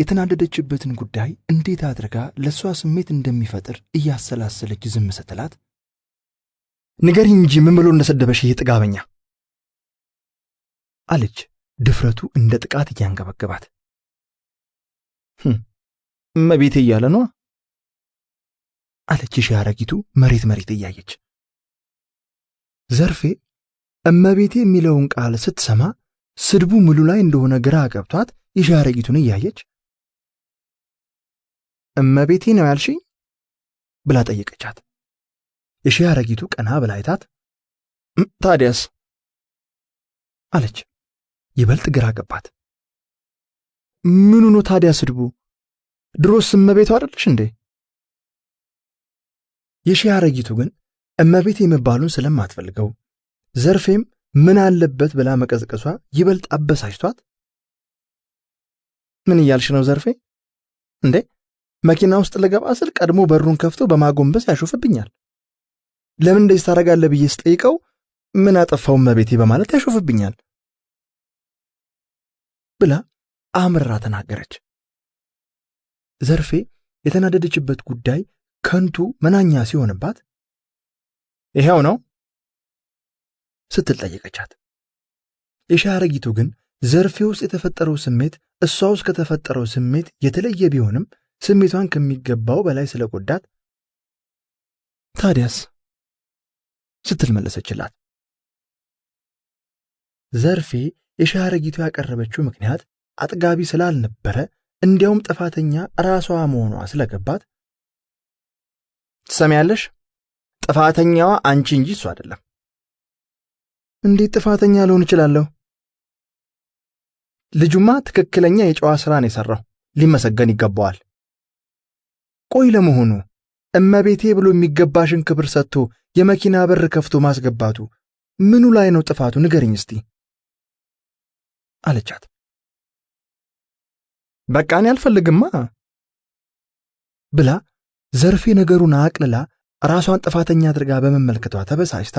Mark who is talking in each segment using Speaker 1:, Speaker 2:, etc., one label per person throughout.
Speaker 1: የተናደደችበትን ጉዳይ እንዴት አድርጋ ለሷ ስሜት እንደሚፈጥር እያሰላሰለች ዝም ስትላት
Speaker 2: ንገሪኝ እንጂ ምን ብሎ እንደሰደበሽ ይሄ ጥጋበኛ
Speaker 1: አለች ድፍረቱ እንደ ጥቃት እያንገበገባት።
Speaker 2: እመቤቴ እያለ ነው
Speaker 1: አለች ሻረጊቱ መሬት እያየች። ዘርፌ እመቤቴ የሚለውን ቃል ስትሰማ ስድቡ ሙሉ ላይ እንደሆነ ግራ ገብቷት የሻረጊቱን እያየች እመቤቴ ነው ያልሽኝ ብላ ጠየቀቻት። የሻረጊቱ ቀና ብላ አይታት
Speaker 2: ታዲያስ
Speaker 1: አለች። ይበልጥ ግራ ገባት።
Speaker 2: ምኑ ነው ታዲያ ስድቡ? ድሮስ እመቤቱ አይደለሽ እንዴ?
Speaker 1: የሻረጊቱ ግን እመቤቴ መባሉን ስለማትፈልገው ዘርፌም ምን አለበት ብላ መቀዝቀሷ ይበልጥ አበሳጭቷት
Speaker 2: ምን እያልሽ ነው ዘርፌ? እንዴ መኪና ውስጥ ልገባ ስል ቀድሞ በሩን ከፍቶ በማጎንበስ ያሾፍብኛል። ለምን እንደዚህ ታደርጋለህ ብዬ ስጠይቀው ምን አጠፋው እመቤቴ በማለት ያሾፍብኛል
Speaker 1: ብላ አምርራ ተናገረች። ዘርፌ የተናደደችበት ጉዳይ ከንቱ መናኛ ሲሆንባት
Speaker 2: ይሄው ነው
Speaker 1: ስትል ጠየቀቻት። የሻረጊቱ ግን ዘርፌ ውስጥ የተፈጠረው ስሜት እሷ ውስጥ ከተፈጠረው ስሜት የተለየ ቢሆንም ስሜቷን ከሚገባው በላይ ስለጎዳት ታዲያስ ስትል መለሰችላት። ዘርፌ የሻረጊቱ ያቀረበችው ምክንያት አጥጋቢ ስላልነበረ እንዲያውም ጥፋተኛ ራሷ መሆኗ ስለገባት
Speaker 2: ትሰሚያለሽ፣ ጥፋተኛዋ አንቺ እንጂ እሱ አይደለም።
Speaker 1: እንዴት ጥፋተኛ ልሆን እችላለሁ?
Speaker 2: ልጁማ ትክክለኛ የጨዋ ስራን የሰራው ሊመሰገን ይገባዋል።
Speaker 1: ቆይ ለመሆኑ እመቤቴ ብሎ የሚገባሽን ክብር ሰጥቶ የመኪና በር ከፍቶ ማስገባቱ ምኑ ላይ ነው ጥፋቱ? ንገሪኝ እስቲ አለቻት።
Speaker 2: በቃ እኔ አልፈልግማ
Speaker 1: ብላ ዘርፌ ነገሩን አቅልላ ራሷን ጥፋተኛ አድርጋ በመመልከቷ ተበሳጭታ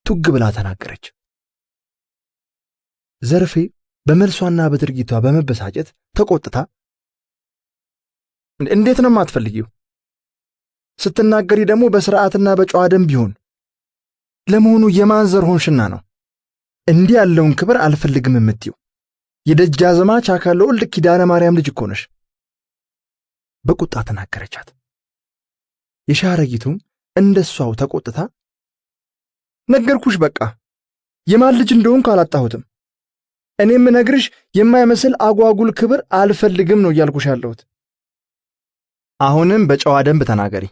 Speaker 1: ቱግ ብላ ተናገረች። ዘርፌ በመልሷና በድርጊቷ በመበሳጨት ተቆጥታ
Speaker 2: እንዴት ነው የማትፈልጊው? ስትናገሪ ደግሞ በስርዓትና በጨዋ ደንብ ይሁን። ለመሆኑ የማን ዘር ሆንሽና ነው እንዲህ ያለውን ክብር አልፈልግም የምትይው? የደጃዝማች አካለ ወልድ ኪዳነ ማርያም ልጅ እኮ ነሽ
Speaker 1: በቁጣ ተናገረቻት። የሻረጊቱም እንደሷው ተቆጥታ
Speaker 2: ነገርኩሽ፣ በቃ የማን ልጅ እንደሆንኩ አላጣሁትም። እኔም ነግርሽ የማይመስል አጓጉል ክብር አልፈልግም ነው እያልኩሽ ያለሁት። አሁንም በጨዋ ደንብ ተናገሪ።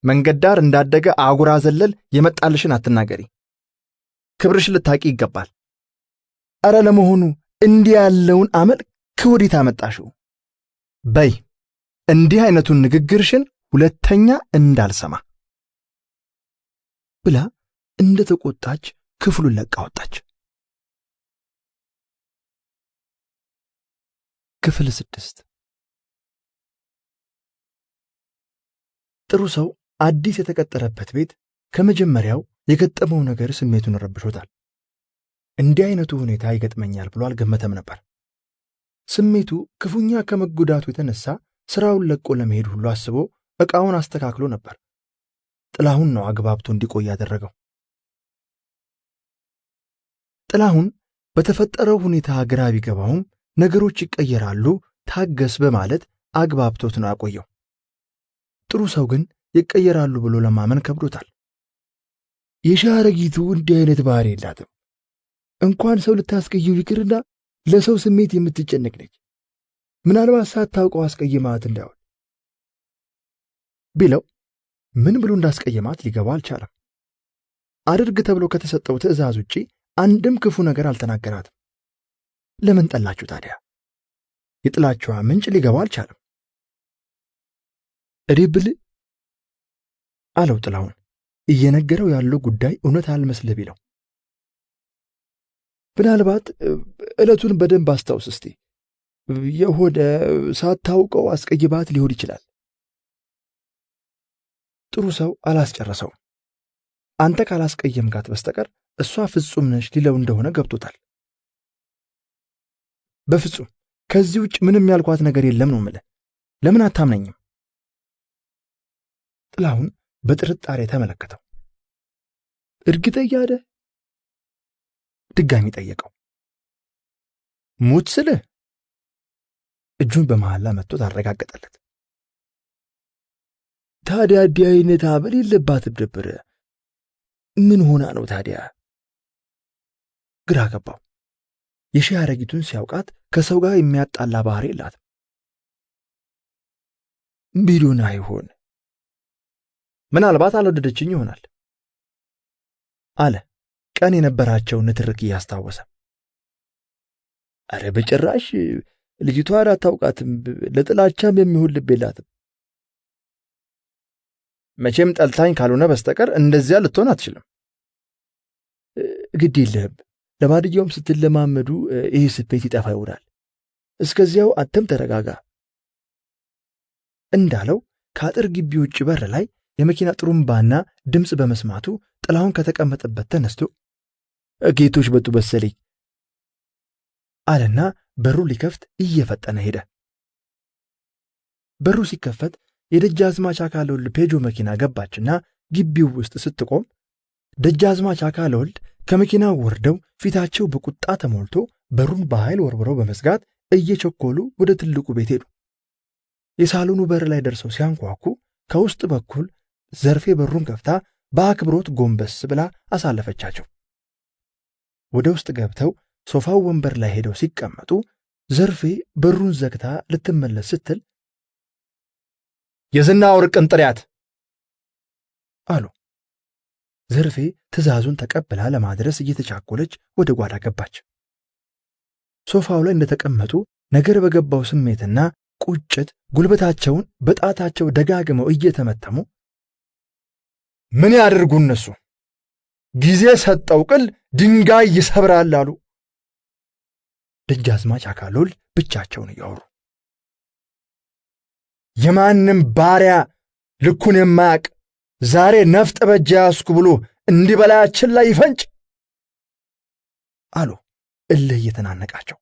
Speaker 2: መንገድ ዳር እንዳደገ አጉራ ዘለል የመጣልሽን አትናገሪ። ክብርሽ ልታቂ ይገባል።
Speaker 1: አረ ለመሆኑ እንዲህ ያለውን አመል ከወዴት አመጣሽው?
Speaker 2: በይ እንዲህ አይነቱን ንግግርሽን ሁለተኛ እንዳልሰማ
Speaker 1: ብላ እንደ ተቆጣች ክፍሉን ለቃ ወጣች። ክፍል 6 ጥሩ ሰው አዲስ የተቀጠረበት ቤት ከመጀመሪያው የገጠመው ነገር ስሜቱን ረብሾታል። እንዲህ አይነቱ ሁኔታ ይገጥመኛል ብሎ አልገመተም ነበር። ስሜቱ ክፉኛ ከመጎዳቱ የተነሳ ስራውን ለቆ ለመሄድ ሁሉ አስቦ ዕቃውን አስተካክሎ ነበር። ጥላሁን ነው አግባብቶ እንዲቆይ ያደረገው። ጥላሁን በተፈጠረው ሁኔታ ግራ ቢገባውም ነገሮች ይቀየራሉ ታገስ በማለት አግባብቶት ነው ያቆየው። ጥሩ ሰው ግን ይቀየራሉ ብሎ ለማመን ከብዶታል። የሻረጊቱ እንዲህ አይነት ባህሪ የላትም። እንኳን ሰው ልታስቀይም ይቅርና ለሰው ስሜት የምትጨነቅ ነች። ምናልባት ሳታውቀው አስቀይማት እንዳይሆን ቢለው ምን ብሎ እንዳስቀየማት ሊገባው አልቻለም። አድርግ ተብሎ ከተሰጠው ትዕዛዝ ውጪ አንድም ክፉ ነገር አልተናገራትም። ለምን ጠላችሁ ታዲያ? የጥላቻዋ ምንጭ ሊገባው አልቻለም። እዴብል አለው ጥላሁን እየነገረው ያለው ጉዳይ እውነት አልመስልህ ቢለው ምናልባት ዕለቱን በደንብ አስታውስ እስቲ። የሆነ ሳታውቀው አስቀይባት ሊሆን ይችላል። ጥሩ ሰው አላስጨረሰው። አንተ ካላስቀየምካት በስተቀር እሷ ፍጹም ነሽ ሊለው እንደሆነ ገብቶታል። በፍጹም ከዚህ ውጭ ምንም ያልኳት ነገር የለም ነው የምልህ። ለምን አታምነኝም? ጥላሁን በጥርጣሬ ተመለከተው። እርግጠኛ ነህ? ድጋሚ ጠየቀው። ሙት ስልህ እጁን በመሐላ መጥቶት አረጋገጠለት። ታዲያ እንዲህ አይነት አመል የለባትም ነበር። ምን ሆና ነው ታዲያ? ግራ ገባው። የሺህ አረጊቱን ሲያውቃት ከሰው ጋር የሚያጣላ ባህሪ የላትም። ቢሉን አይሆን፣ ምናልባት አልወደደችኝ ይሆናል አለ ቀን የነበራቸውን ንትርክ እያስታወሰ። አረ በጭራሽ ልጅቷን አታውቃትም። ለጥላቻም የሚሆን ልብ የላትም። መቼም ጠልታኝ ካልሆነ በስተቀር እንደዚያ ልትሆን አትችልም። ግድ የለህም፣ ለማንኛውም ስትለማመዱ ይህ ስፔት ይጠፋ ይሆናል። እስከዚያው አንተም ተረጋጋ እንዳለው ከአጥር ግቢ ውጭ በር ላይ የመኪና ጥሩምባና ድምፅ በመስማቱ ጥላሁን ከተቀመጠበት ተነስቶ ጌቶች በጡ በሰለኝ አለና በሩ ሊከፍት እየፈጠነ ሄደ። በሩ ሲከፈት የደጃዝማች አካለወልድ ፔጆ መኪና ገባችና ግቢው ውስጥ ስትቆም ደጃዝማች አካለወልድ ከመኪናው ወርደው ፊታቸው በቁጣ ተሞልቶ በሩን በኃይል ወርውረው በመዝጋት እየቸኮሉ ወደ ትልቁ ቤት ሄዱ። የሳሎኑ በር ላይ ደርሰው ሲያንኳኩ ከውስጥ በኩል ዘርፌ በሩን ከፍታ በአክብሮት ጎንበስ ብላ አሳለፈቻቸው። ወደ ውስጥ ገብተው ሶፋው ወንበር ላይ ሄደው ሲቀመጡ ዘርፌ በሩን ዘግታ ልትመለስ ስትል የዝና ወርቅን ጥሪያት አሉ። ዘርፌ ትዕዛዙን ተቀብላ ለማድረስ እየተቻኮለች ወደ ጓዳ ገባች። ሶፋው ላይ እንደተቀመጡ ነገር በገባው ስሜትና ቁጭት ጉልበታቸውን በጣታቸው ደጋግመው እየተመተሙ ምን ያደርጉ እነሱ? ጊዜ ሰጠው ቅል ድንጋይ ይሰብራል አሉ። ደጃዝማች አካለወልድ ብቻቸውን እያወሩ የማንም ባሪያ ልኩን የማያቅ ዛሬ ነፍጥ በእጅ ያዝኩ ብሎ እንዲህ በላያችን ላይ ይፈንጭ አሉ እልህ እየተናነቃቸው።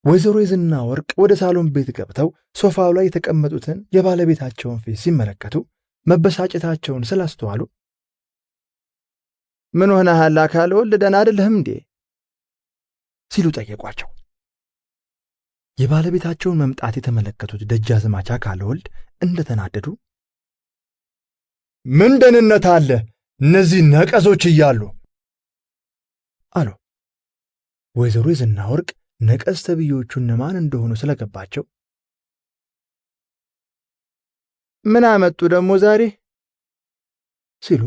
Speaker 1: ወይዘሮ የዝና ወርቅ ወደ ሳሎን ቤት ገብተው ሶፋው ላይ የተቀመጡትን የባለቤታቸውን ፊት ሲመለከቱ መበሳጨታቸውን ስላስተዋሉ ምን ሆነሃል አካለወልድ፣ ደህና አይደለህም እንዴ ሲሉ ጠየቋቸው። የባለቤታቸውን መምጣት የተመለከቱት ደጃዝማች አካለወልድ እንደተናደዱ ምን ደህንነት አለ እነዚህ ነቀዞች እያሉ አሉ። ወይዘሮ የዝና ወርቅ ነቀዝ ተብዮቹ እነማን እንደሆኑ ስለገባቸው ምን አመጡ ደግሞ ዛሬ ሲሉ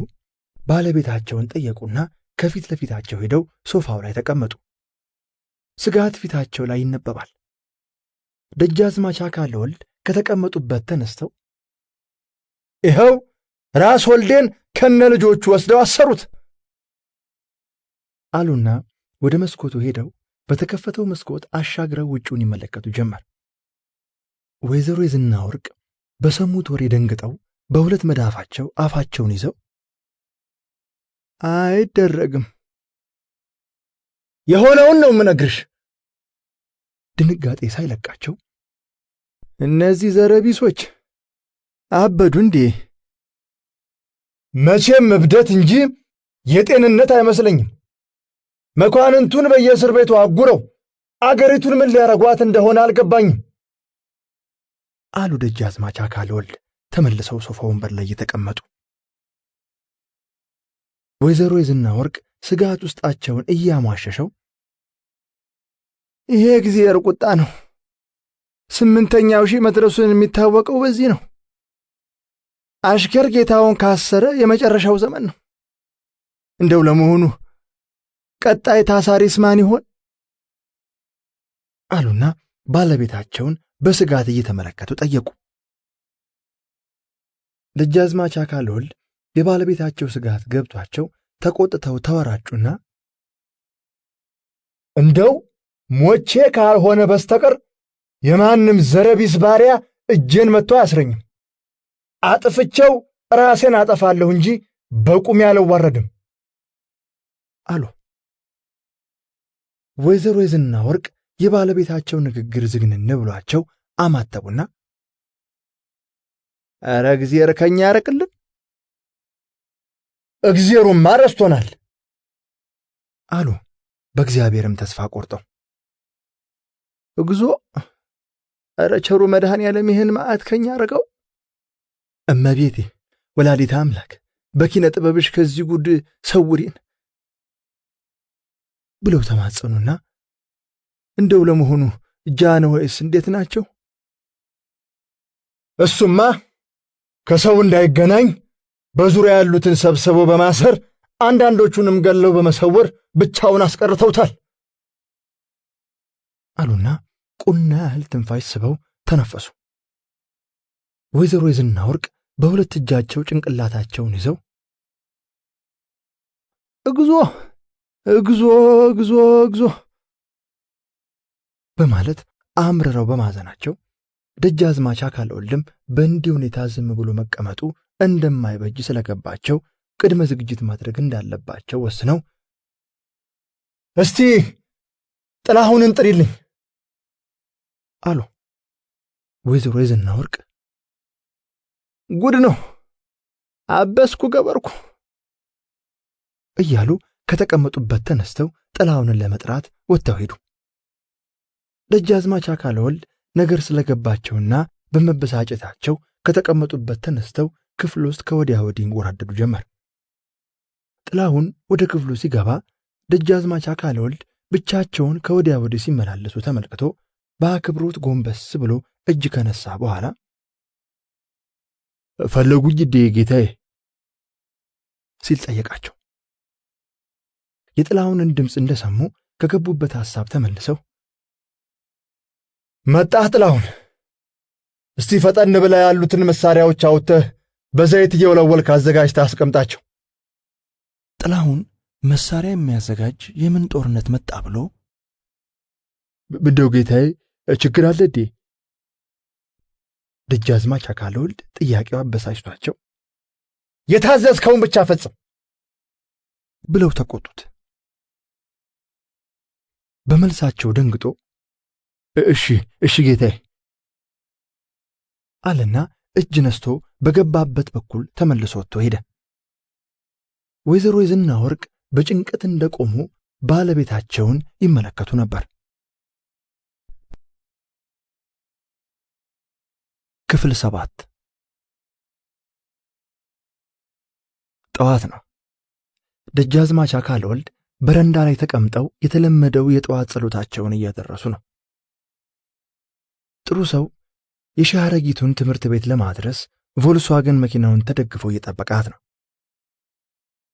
Speaker 1: ባለቤታቸውን ጠየቁና ከፊት ለፊታቸው ሄደው ሶፋው ላይ ተቀመጡ። ስጋት ፊታቸው ላይ ይነበባል። ደጃዝማች አካለወልድ ከተቀመጡበት ተነስተው ይኸው ራስ ወልዴን ከነ ልጆቹ ወስደው አሰሩት አሉና ወደ መስኮቱ ሄደው በተከፈተው መስኮት አሻግረው ውጪውን ይመለከቱ ጀመር። ወይዘሮ የዝና ወርቅ በሰሙት ወሬ ደንግጠው በሁለት መዳፋቸው አፋቸውን ይዘው አይደረግም፣ የሆነውን ነው የምነግርሽ። ድንጋጤ ሳይለቃቸው እነዚህ ዘረቢሶች አበዱ እንዴ? መቼም እብደት እንጂ የጤንነት አይመስለኝም። መኳንንቱን በየእስር ቤቱ አጉረው አገሪቱን ምን ሊያረጓት እንደሆነ አልገባኝም አሉ ደጃዝማች አካለወልድ ተመልሰው ሶፋ ወንበር ላይ የተቀመጡ። ወይዘሮ የዝና ወርቅ ስጋት ውስጣቸውን እያሟሸሸው ይሄ እግዚአብሔር ቁጣ ነው፣ 8ኛው ሺህ መድረሱን የሚታወቀው በዚህ ነው። አሽከር ጌታውን ካሰረ የመጨረሻው ዘመን ነው። እንደው ለመሆኑ ቀጣይ ታሳሪስ ማን ይሆን አሉና ባለቤታቸውን በስጋት እየተመለከቱ ጠየቁ። ደጃዝማች አካለወልድ የባለቤታቸው ስጋት ገብቷቸው ተቆጥተው ተወራጩና እንደው ሞቼ ካልሆነ በስተቀር የማንም ዘረቢስ ባሪያ እጄን መጥቶ አያስረኝም። አጥፍቼው ራሴን አጠፋለሁ እንጂ በቁሜ አልዋረድም አሉ። ወይዘሮ የዝና ወርቅ የባለቤታቸው ንግግር ዝግንን ብሏቸው አማተቡና
Speaker 2: ኧረ እግዚአብሔር ከኛ ያርቅልን፣ እግዚአብሔሩማ ረስቶናል
Speaker 1: አሉ በእግዚአብሔርም ተስፋ ቆርጠው።
Speaker 2: እግዚኦ፣ ኧረ ቸሩ መድኃኔዓለም ይህን መዓት ከኛ አርቀው።
Speaker 1: እመቤቴ ወላዲተ አምላክ በኪነ ጥበብሽ ከዚህ ጉድ ሰውሪን ብለው ተማጸኑና እንደው ለመሆኑ ጃንሆይስ እንዴት ናቸው?
Speaker 2: እሱማ ከሰው እንዳይገናኝ በዙሪያ ያሉትን ሰብስበው በማሰር አንዳንዶቹንም ገለው በመሰወር ብቻውን አስቀርተውታል
Speaker 1: አሉና ቁና ያህል ትንፋሽ ስበው ተነፈሱ። ወይዘሮ የዝና ወርቅ በሁለት እጃቸው ጭንቅላታቸውን ይዘው
Speaker 2: እግዚኦ እግዚኦ እግዚኦ እግዚኦ
Speaker 1: በማለት አምርረው በማዘናቸው ደጃዝማች አካለ ወልድም በእንዲህ ሁኔታ ዝም ብሎ መቀመጡ እንደማይበጅ ስለገባቸው ቅድመ ዝግጅት ማድረግ እንዳለባቸው ወስነው
Speaker 2: እስቲ ጥላሁንን ጥሪልኝ
Speaker 1: አሉ። ወይዘሮ የዝና ወርቅ
Speaker 2: ጉድ ነው፣ አበስኩ ገበርኩ
Speaker 1: እያሉ ከተቀመጡበት ተነስተው ጥላሁንን ለመጥራት ወጥተው ሄዱ። ደጃዝማች አካለ ወልድ ነገር ስለገባቸውና በመበሳጨታቸው ከተቀመጡበት ተነስተው ክፍል ውስጥ ከወዲያ ወዲህ ይንጎራደዱ ጀመር። ጥላሁን ወደ ክፍሉ ሲገባ ደጃዝማች አካለ ወልድ ብቻቸውን ከወዲያ ወዲህ ሲመላለሱ ተመልክቶ በአክብሮት ጎንበስ ብሎ እጅ ከነሳ በኋላ
Speaker 2: ፈለጉኝ እንዴ ጌታዬ
Speaker 1: ሲል ጠየቃቸው። የጥላሁንን ድምፅ እንደሰሙ ከገቡበት ሐሳብ ተመልሰው
Speaker 2: መጣህ ጥላሁን፣ እስቲ ፈጠን ብላ ያሉትን መሳሪያዎች አውጥተህ በዘይት እየወለወልክ አዘጋጅተህ አስቀምጣቸው።
Speaker 1: ጥላሁን መሳሪያ የሚያዘጋጅ የምን ጦርነት መጣ ብሎ
Speaker 2: ብደው ጌታዬ ችግር አለ እንዴ?
Speaker 1: ደጃዝማች አካለ ወልድ ጥያቄው አበሳጭቷቸው
Speaker 2: የታዘዝከውን ብቻ ፈጽም
Speaker 1: ብለው ተቆጡት። በመልሳቸው ደንግጦ
Speaker 2: እሺ ጌታዬ
Speaker 1: አለና እጅ ነስቶ በገባበት በኩል ተመልሶ ወጥቶ ሄደ። ወይዘሮ የዝና ወርቅ በጭንቀት እንደቆሙ ባለቤታቸውን ይመለከቱ ነበር። ክፍል 7 ጠዋት ነው። ደጃዝማች አካለ ወልድ በረንዳ ላይ ተቀምጠው የተለመደው የጠዋት ጸሎታቸውን እያደረሱ ነው። ጥሩ ሰው የሻረጊቱን ትምህርት ቤት ለማድረስ ቮልስዋገን መኪናውን ተደግፎ እየጠበቃት ነው።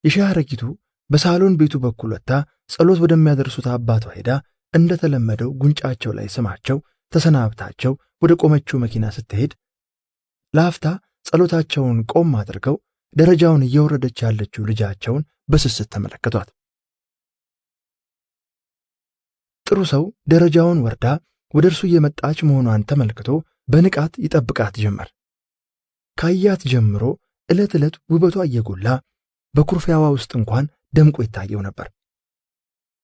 Speaker 1: የሻረጊቱ በሳሎን ቤቱ በኩል ወጥታ ጸሎት ወደሚያደርሱት አባቷ ሄዳ እንደተለመደው ጉንጫቸው ላይ ስማቸው ተሰናብታቸው ወደ ቆመችው መኪና ስትሄድ ለአፍታ ጸሎታቸውን ቆም አድርገው ደረጃውን እየወረደች ያለችው ልጃቸውን በስስት ተመለከቷት። ጥሩ ሰው ደረጃውን ወርዳ ወደ እርሱ እየመጣች መሆኗን ተመልክቶ በንቃት ይጠብቃት ጀመር። ካያት ጀምሮ ዕለት ዕለት ውበቷ እየጎላ በኩርፊያዋ ውስጥ እንኳን ደምቆ ይታየው ነበር።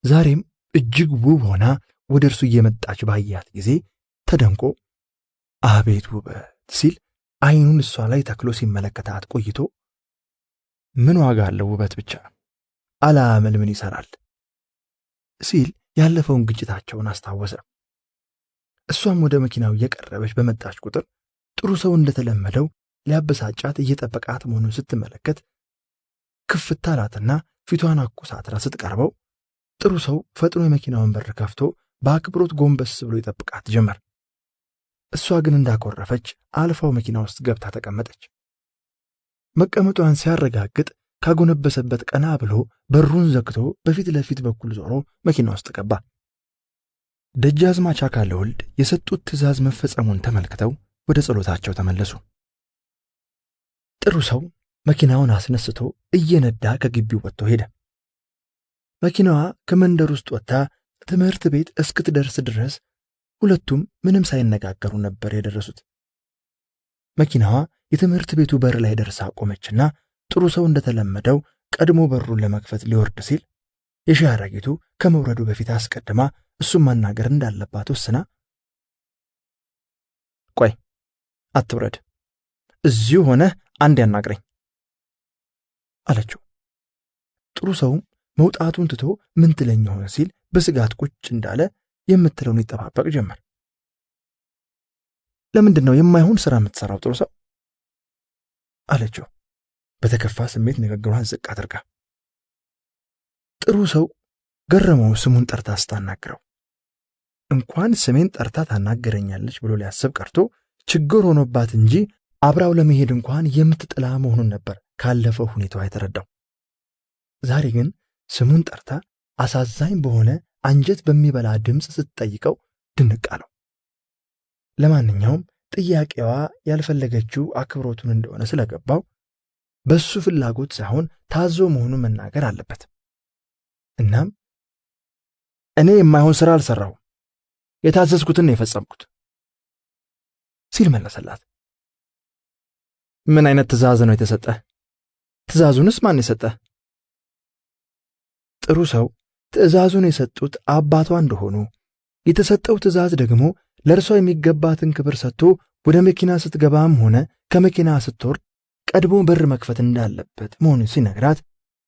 Speaker 1: ዛሬም እጅግ ውብ ሆና ወደ እርሱ እየመጣች ባያት ጊዜ ተደንቆ አቤት ውበት ሲል ዓይኑን እሷ ላይ ተክሎ ሲመለከታት ቆይቶ ምን ዋጋ አለው ውበት ብቻ አላመል ምን ይሰራል ሲል ያለፈውን ግጭታቸውን አስታወሰ። እሷም ወደ መኪናው እየቀረበች በመጣች ቁጥር ጥሩ ሰው እንደተለመደው ሊያበሳጫት እየጠበቃት መሆኑን ስትመለከት ክፍት አላትና ፊቷን አኮሳትራ ስትቀርበው ጥሩ ሰው ፈጥኖ የመኪናውን በር ከፍቶ በአክብሮት ጎንበስ ብሎ ይጠብቃት ጀመር። እሷ ግን እንዳኮረፈች አልፋው መኪና ውስጥ ገብታ ተቀመጠች። መቀመጧን ሲያረጋግጥ ካጎነበሰበት ቀና ብሎ በሩን ዘግቶ በፊት ለፊት በኩል ዞሮ መኪና ውስጥ ገባ። ደጃዝማች አካለ ወልድ የሰጡት ትእዛዝ መፈጸሙን ተመልክተው ወደ ጸሎታቸው ተመለሱ። ጥሩ ሰው መኪናውን አስነስቶ እየነዳ ከግቢው ወጥቶ ሄደ። መኪናዋ ከመንደር ውስጥ ወጥታ ትምህርት ቤት እስክትደርስ ድረስ ሁለቱም ምንም ሳይነጋገሩ ነበር የደረሱት። መኪናዋ የትምህርት ቤቱ በር ላይ ደርሳ ቆመችና ጥሩ ሰው እንደተለመደው ቀድሞ በሩን ለመክፈት ሊወርድ ሲል የሻረጊቱ ከመውረዱ በፊት አስቀድማ
Speaker 2: እሱም ማናገር እንዳለባት ወስና ቆይ አትውረድ፣ እዚሁ ሆነ አንድ ያናግረኝ አለችው። ጥሩ ሰውም መውጣቱን ትቶ ምን ትለኝ ሆነ ሲል በስጋት ቁጭ እንዳለ የምትለውን ይጠባበቅ ጀመር። ለምንድን ነው የማይሆን ሥራ የምትሠራው ጥሩ ሰው አለችው በተከፋ ስሜት ንግግሯን ዝቅ አድርጋ። ጥሩ ሰው ገረመው ስሙን ጠርታ ስታናግረው። እንኳን ስሜን ጠርታ ታናገረኛለች ብሎ ሊያስብ ቀርቶ ችግር ሆኖባት እንጂ አብራው ለመሄድ እንኳን የምትጥላ መሆኑን ነበር ካለፈው ሁኔታዋ የተረዳው። ዛሬ ግን ስሙን ጠርታ አሳዛኝ በሆነ አንጀት በሚበላ ድምፅ ስትጠይቀው ድንቅ አለው። ለማንኛውም ጥያቄዋ ያልፈለገችው አክብሮቱን እንደሆነ ስለገባው በሱ ፍላጎት ሳይሆን ታዞ መሆኑን መናገር አለበት። እናም እኔ የማይሆን ሥራ አልሠራሁም፣ የታዘዝኩትን ነው የፈጸምኩት ሲል መለሰላት። ምን አይነት ትእዛዝ ነው የተሰጠህ? ትእዛዙንስ ማን የሰጠህ? ጥሩ ሰው ትእዛዙን የሰጡት አባቷ እንደሆኑ የተሰጠው ትእዛዝ ደግሞ ለእርሷ የሚገባትን ክብር ሰጥቶ ወደ መኪና ስትገባም ሆነ ከመኪና ስትወርድ ቀድሞ በር መክፈት እንዳለበት መሆኑን ሲነግራት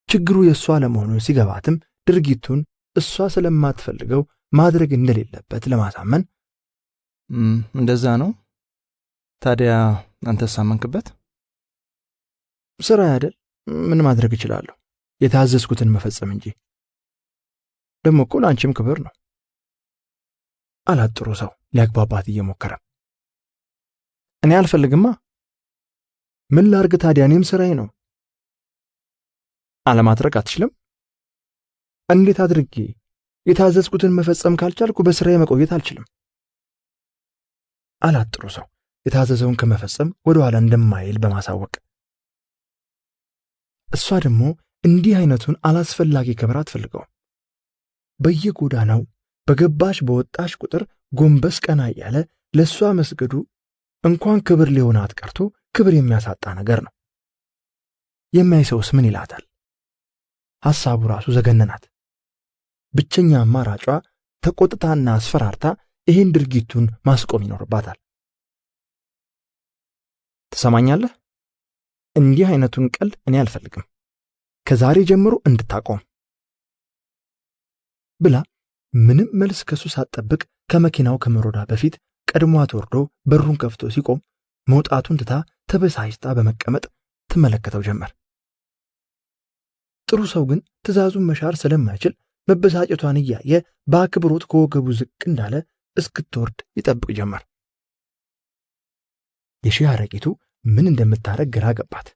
Speaker 2: ችግሩ የእሷ ለመሆኑን ሲገባትም ድርጊቱን እሷ ስለማትፈልገው ማድረግ እንደሌለበት ለማሳመን
Speaker 1: እንደዛ ነው ታዲያ አንተስ አመንክበት?
Speaker 2: ሥራ አይደል? ምን ማድረግ እችላለሁ? የታዘዝኩትን መፈጸም እንጂ። ደግሞ እኮ ለአንቺም ክብር ነው አላት ጥሩ ሰው ሊያግባባት እየሞከረ። እኔ አልፈልግማ። ምን ላርግ ታዲያ? እኔም ሥራዬ ነው። አለማድረግ አትችልም? እንዴት አድርጌ? የታዘዝኩትን መፈጸም ካልቻልኩ በሥራዬ መቆየት አልችልም አላት ጥሩ ሰው የታዘዘውን ከመፈጸም ወደ ኋላ እንደማይል በማሳወቅ። እሷ ደግሞ እንዲህ አይነቱን አላስፈላጊ ክብር አትፈልገውም። በየጎዳናው በገባሽ በወጣሽ ቁጥር ጎንበስ ቀና እያለ ለእሷ መስገዱ እንኳን ክብር ሊሆናት ቀርቶ ክብር የሚያሳጣ ነገር ነው። የሚያይ ሰውስ ምን ይላታል? ሐሳቡ ራሱ ዘገነናት። ብቸኛ አማራጯ ተቆጥታና አስፈራርታ ይህን ድርጊቱን ማስቆም ይኖርባታል። ትሰማኛለህ? እንዲህ አይነቱን ቀልድ እኔ አልፈልግም፣ ከዛሬ ጀምሮ እንድታቆም ብላ ምንም መልስ ከሱ ሳትጠብቅ ከመኪናው ከመሮዳ በፊት ቀድሟት ወርዶ በሩን ከፍቶ ሲቆም መውጣቱን ትታ ተበሳጭታ በመቀመጥ ትመለከተው ጀመር። ጥሩ ሰው ግን ትእዛዙን መሻር ስለማይችል መበሳጨቷን እያየ በአክብሮት ከወገቡ ዝቅ እንዳለ እስክትወርድ ይጠብቅ ጀመር። የሺህ አረቂቱ ምን እንደምታረግ ግራ ገባት።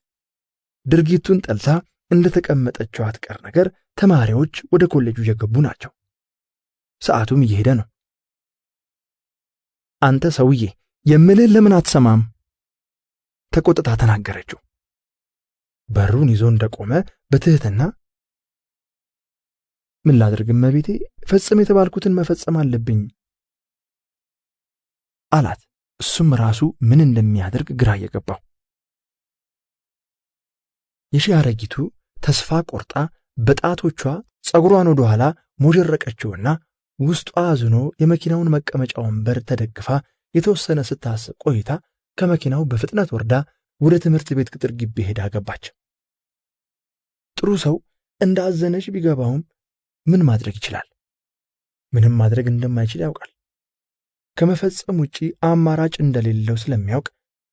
Speaker 2: ድርጊቱን ጠልታ እንደተቀመጠችው አትቀር ነገር ተማሪዎች ወደ ኮሌጁ እየገቡ ናቸው። ሰዓቱም እየሄደ ነው። አንተ ሰውዬ የምልህን ለምን አትሰማም? ተቆጥታ ተናገረችው። በሩን ይዞ እንደቆመ በትህትና ምን ላድርግ እመቤቴ፣ ፈጽም የተባልኩትን መፈጸም አለብኝ አላት። እሱም ራሱ ምን እንደሚያደርግ ግራ እየገባው። የሺህ አረጊቱ ተስፋ ቆርጣ በጣቶቿ ጸጉሯን ወደ ኋላ ሞጀረቀችውና ውስጧ አዝኖ የመኪናውን መቀመጫ ወንበር ተደግፋ የተወሰነ ስታስብ ቆይታ ከመኪናው በፍጥነት ወርዳ ወደ ትምህርት ቤት ቅጥር ግቢ ሄዳ ገባች። ጥሩ ሰው እንዳዘነች ቢገባውም ምን ማድረግ ይችላል? ምንም ማድረግ እንደማይችል ያውቃል። ከመፈጸም ውጪ አማራጭ እንደሌለው ስለሚያውቅ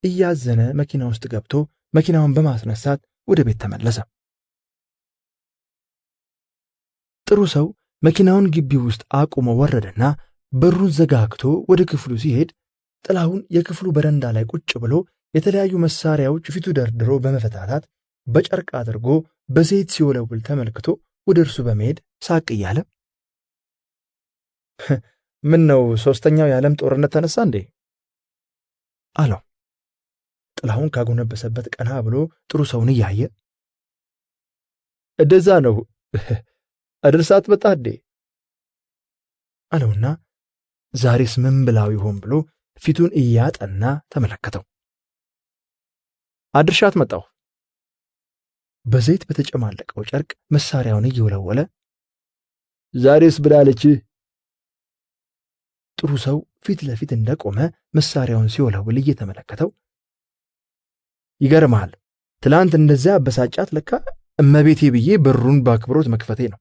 Speaker 2: እያዘነ መኪና ውስጥ ገብቶ መኪናውን በማስነሳት ወደ ቤት ተመለሰ። ጥሩ ሰው መኪናውን ግቢ ውስጥ አቁሞ ወረደና በሩን ዘጋግቶ ወደ ክፍሉ ሲሄድ ጥላሁን የክፍሉ በረንዳ ላይ ቁጭ ብሎ የተለያዩ መሳሪያዎች ፊቱ ደርድሮ በመፈታታት በጨርቅ አድርጎ በዘይት ሲወለውል ተመልክቶ ወደ እርሱ በመሄድ ሳቅ እያለ ምን ነው ሶስተኛው የዓለም ጦርነት ተነሳ እንዴ? አለው። ጥላሁን ካጎነበሰበት ቀና ብሎ ጥሩ ሰውን እያየ እንደዛ ነው አድርሳት መጣ እንዴ? አለውና ዛሬስ ምን ብላው ይሆን ብሎ ፊቱን እያጠና ተመለከተው። አድርሻት መጣሁ። በዘይት በተጨማለቀው ጨርቅ መሳሪያውን እየወለወለ ዛሬስ ብላለች
Speaker 1: ጥሩ ሰው ፊት ለፊት እንደቆመ መሳሪያውን ሲወለውል እየተመለከተው ይገርማል፣ ትላንት እንደዚያ አበሳጫት ለካ እመቤቴ ብዬ በሩን በአክብሮት መክፈቴ ነው።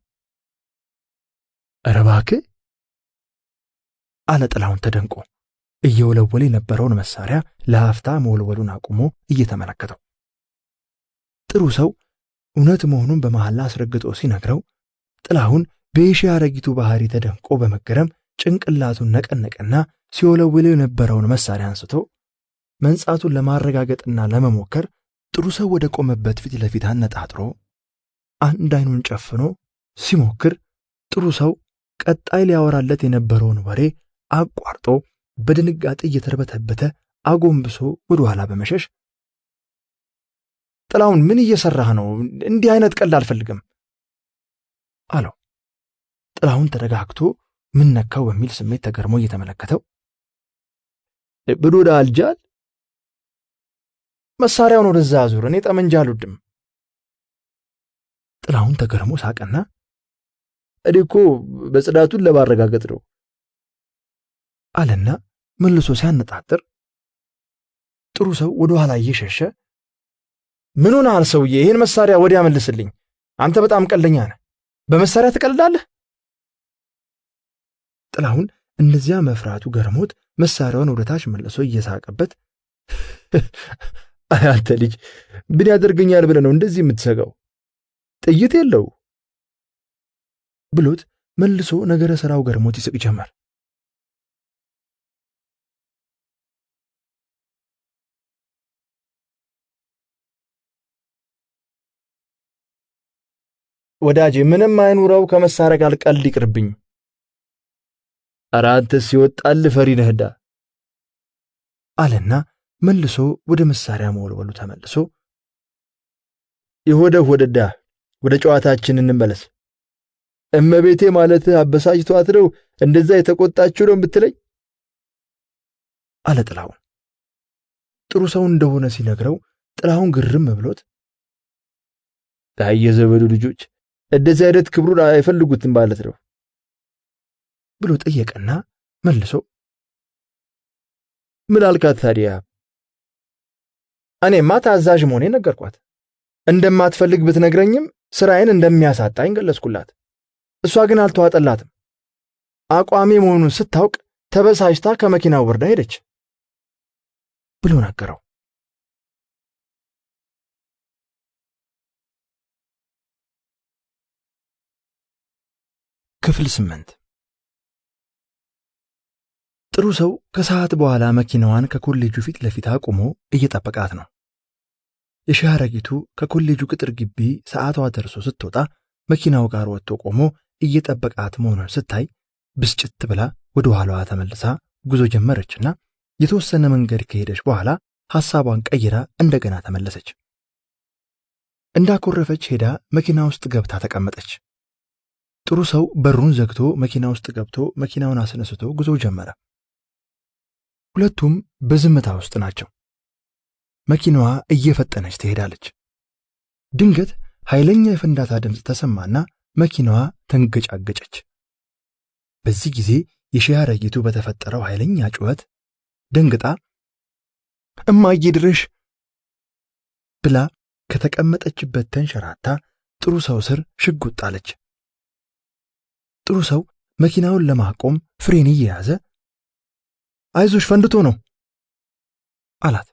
Speaker 1: ኧረ እባክህ አለ ጥላሁን ተደንቆ እየወለወለ የነበረውን መሳሪያ ለአፍታ መወልወሉን አቁሞ እየተመለከተው። ጥሩ ሰው እውነት መሆኑን በመሐላ አስረግጦ ሲነግረው ጥላሁን በየሺህ አረጊቱ ባህሪ ተደንቆ በመገረም ጭንቅላቱን ነቀነቀና ሲወለውለው የነበረውን መሳሪያ አንስቶ መንጻቱን ለማረጋገጥና ለመሞከር ጥሩ ሰው ወደ ቆመበት ፊት ለፊት አነጣጥሮ አንድ አይኑን ጨፍኖ ሲሞክር ጥሩ ሰው ቀጣይ ሊያወራለት የነበረውን ወሬ አቋርጦ በድንጋጤ እየተርበተበተ አጎንብሶ ወደ ኋላ በመሸሽ ጥላሁን ምን እየሰራህ ነው? እንዲህ አይነት ቀልድ አልፈልግም አለው። ጥላሁን ተረጋግቶ ምን ነካው በሚል ስሜት ተገርሞ እየተመለከተው ብዶዳ አልጃል መሳሪያውን ወደዛ አዙር፣ እኔ ጠመንጃ አልወድም። ጥላሁን ተገርሞ ሳቀና እኔ እኮ በጽዳቱን ለማረጋገጥ ነው አለና መልሶ ሲያነጣጥር ጥሩ ሰው ወደ ኋላ እየሸሸ ምን ሆነሃል ሰውዬ? ይህን መሳሪያ ወዲያ መልስልኝ። አንተ በጣም ቀልደኛ ነህ። በመሳሪያ ትቀልዳለህ? ጥላሁን እንደዚያ መፍራቱ ገርሞት መሳሪያውን ወደ ታች መልሶ እየሳቀበት አንተ ልጅ ምን ያደርገኛል ብለህ ነው እንደዚህ የምትሰጋው? ጥይት የለው ብሎት መልሶ ነገረ ሥራው ገርሞት ይስቅ ጀመር። ወዳጄ ምንም አይኑረው፣ ከመሳሪያ ጋር ቀልድ ይቅርብኝ። ኧረ አንተስ ሲወጣል ፈሪ ነህዳ አለና መልሶ ወደ መሳሪያ መወልወሉ ተመልሶ ወደዳ ወደ ጨዋታችን እንመለስ። እመቤቴ ማለት አበሳጭቷት ነው እንደዛ የተቆጣችው ነው የምትለኝ አለ ጥላሁን። ጥሩ ሰው እንደሆነ ሲነግረው ጥላሁን ግርም ብሎት የዘመዱ ልጆች እንደዚህ አይነት ክብሩን አይፈልጉትም ማለት ነው ብሎ ጠየቀና መልሶ ምን አልካት ታዲያ? እኔማ ታዛዥ መሆኔን ነገርኳት። እንደማትፈልግ ብትነግረኝም ስራዬን እንደሚያሳጣኝ ገለጽኩላት። እሷ ግን አልተዋጠላትም። አቋሜ መሆኑን ስታውቅ ተበሳጭታ ከመኪናው ወርዳ ሄደች ብሎ ነገረው። ክፍል 8 ጥሩ ሰው ከሰዓት በኋላ መኪናዋን ከኮሌጁ ፊት ለፊት አቁሞ እየጠበቃት ነው። የሺህ አረጊቱ ከኮሌጁ ቅጥር ግቢ ሰዓቷ ደርሶ ስትወጣ መኪናው ጋር ወጥቶ ቆሞ እየጠበቃት መሆኑን ስታይ ብስጭት ብላ ወደ ኋላዋ ተመልሳ ጉዞ ጀመረችና የተወሰነ መንገድ ከሄደች በኋላ ሐሳቧን ቀይራ እንደገና ተመለሰች። እንዳኮረፈች ሄዳ መኪና ውስጥ ገብታ ተቀመጠች። ጥሩ ሰው በሩን ዘግቶ መኪና ውስጥ ገብቶ መኪናውን አስነስቶ ጉዞ ጀመረ። ሁለቱም በዝምታ ውስጥ ናቸው። መኪናዋ እየፈጠነች ትሄዳለች። ድንገት ኃይለኛ የፍንዳታ ድምፅ ተሰማና መኪናዋ ተንገጫገጨች። በዚህ ጊዜ የሺህ አረጊቱ በተፈጠረው ኃይለኛ ጩኸት ደንግጣ እማዬ ድረሽ ብላ ከተቀመጠችበት ተንሸራታ ጥሩ ሰው ስር ሽጉጥ ጣለች። ጥሩ ሰው መኪናውን ለማቆም ፍሬን እየያዘ አይዞሽ ፈንድቶ ነው አላት።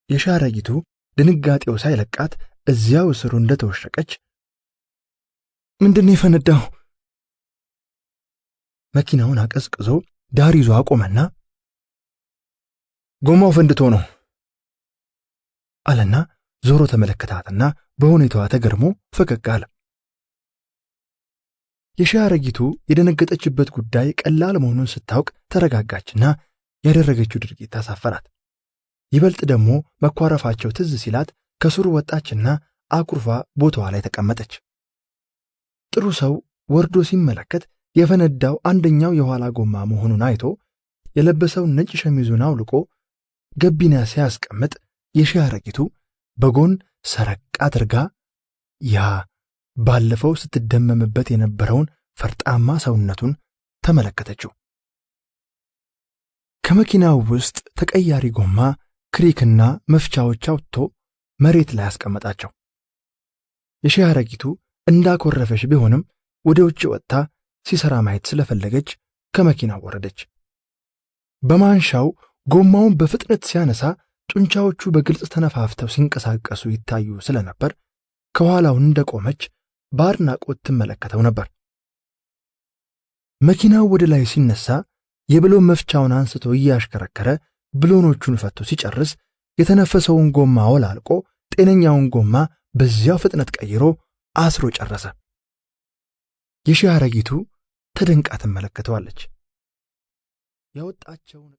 Speaker 1: የሺህ አረጊቱ ድንጋጤው ሳይለቃት እዚያው ስሩ እንደተወሸቀች ምንድነው የፈነዳው? መኪናውን አቀዝቅዞ ዳር ይዞ አቆመና ጎማው ፈንድቶ ነው አለና ዞሮ ተመለከታትና በሁኔታዋ ተገርሞ ፈገግ አለ። የሺህ አረጊቱ የደነገጠችበት ጉዳይ ቀላል መሆኑን ስታውቅ ተረጋጋችና ያደረገችው ድርጊት ታሳፈራት። ይበልጥ ደግሞ መኳረፋቸው ትዝ ሲላት ከስሩ ወጣችና አኩርፋ ቦታዋ ላይ ተቀመጠች። ጥሩ ሰው ወርዶ ሲመለከት የፈነዳው አንደኛው የኋላ ጎማ መሆኑን አይቶ የለበሰውን ነጭ ሸሚዙን አውልቆ ገቢና ሲያስቀምጥ የሺህ አረጊቱ በጎን ሰረቅ አድርጋ ያ ባለፈው ስትደመምበት የነበረውን ፈርጣማ ሰውነቱን ተመለከተችው። ከመኪናው ውስጥ ተቀያሪ ጎማ፣ ክሪክና መፍቻዎች አውጥቶ መሬት ላይ አስቀመጣቸው። የሺህ አረጊቱ እንዳኮረፈች ቢሆንም ወደ ውጭ ወጥታ ሲሰራ ማየት ስለፈለገች ከመኪናው ወረደች። በማንሻው ጎማውን በፍጥነት ሲያነሳ ጡንቻዎቹ በግልጽ ተነፋፍተው ሲንቀሳቀሱ ይታዩ ስለነበር ከኋላው እንደቆመች በአድናቆት ትመለከተው ነበር። መኪናው ወደ ላይ ሲነሳ የብሎን መፍቻውን አንስቶ እያሽከረከረ ብሎኖቹን ፈቶ ሲጨርስ የተነፈሰውን ጎማ ወላልቆ ጤነኛውን ጎማ በዚያው ፍጥነት ቀይሮ አስሮ ጨረሰ። የሺህ አረጊቱ ተደንቃ ትመለከተዋለች። ያወጣቸውን